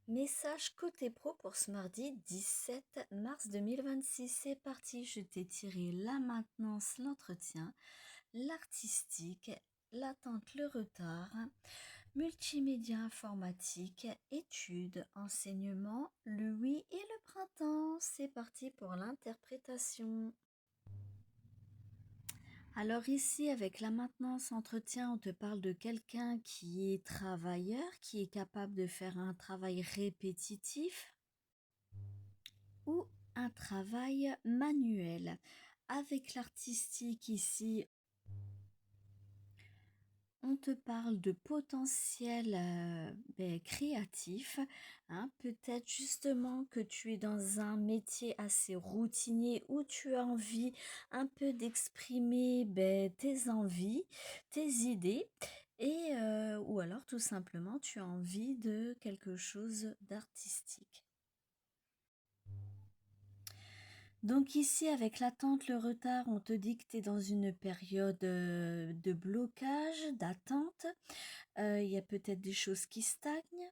Message côté pro pour ce mardi 17 mars 2026. C'est parti, je t'ai tiré la maintenance, l'entretien, l'artistique, l'attente, le retard, multimédia informatique, études, enseignement, le oui et le printemps. C'est parti pour l'interprétation. Alors ici, avec la maintenance entretien, on te parle de quelqu'un qui est travailleur, qui est capable de faire un travail répétitif ou un travail manuel. Avec l'artistique ici, on te parle de potentiel créatif, hein. Peut-être justement que tu es dans un métier assez routinier où tu as envie un peu d'exprimer tes envies, tes idées, et ou alors tout simplement tu as envie de quelque chose d'artistique. Donc ici, avec l'attente, le retard, on te dit que tu es dans une période de blocage, d'attente. Il y a peut-être des choses qui stagnent.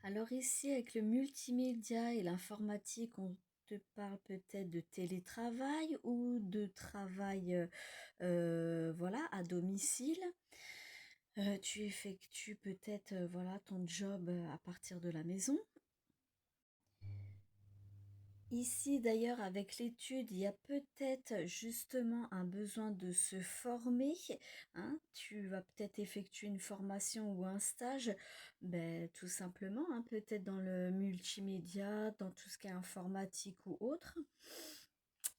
Alors ici, avec le multimédia et l'informatique, on te parle peut-être de télétravail ou de travail voilà, à domicile. Tu effectues peut-être voilà, ton job à partir de la maison. Ici, d'ailleurs, avec l'étude, il y a peut-être justement un besoin de se former, hein. Tu vas peut-être effectuer une formation ou un stage, tout simplement, hein, peut-être dans le multimédia, dans tout ce qui est informatique ou autre.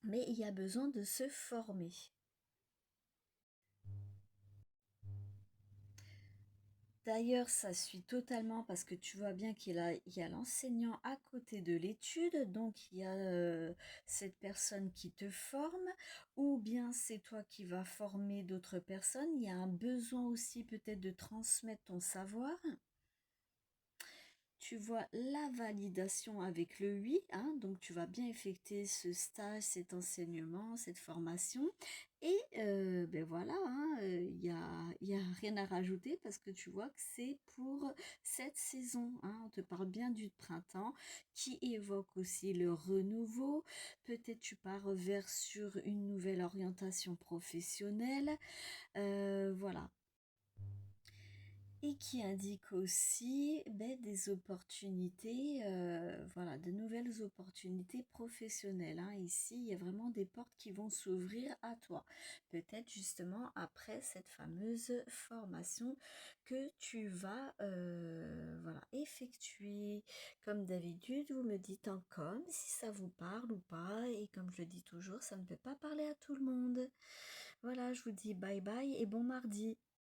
Mais il y a besoin de se former. D'ailleurs, ça suit totalement parce que tu vois bien il y a l'enseignant à côté de l'étude, donc il y a cette personne qui te forme, ou bien c'est toi qui vas former d'autres personnes. Il y a un besoin aussi peut-être de transmettre ton savoir. Tu vois la validation avec le oui, hein, donc tu vas bien effectuer ce stage, cet enseignement, cette formation. Et voilà, hein, il y a rien à rajouter parce que tu vois que c'est pour cette saison, hein. On te parle bien du printemps qui évoque aussi le renouveau. Peut-être tu pars vers sur une nouvelle orientation professionnelle. Voilà, et qui indique aussi des opportunités, voilà, de nouvelles opportunités professionnelles, hein. Ici, il y a vraiment des portes qui vont s'ouvrir à toi. Peut-être justement après cette fameuse formation que tu vas voilà, effectuer. Comme d'habitude, vous me dites en com si ça vous parle ou pas. Et comme je le dis toujours, ça ne peut pas parler à tout le monde. Voilà, je vous dis bye bye et bon mardi.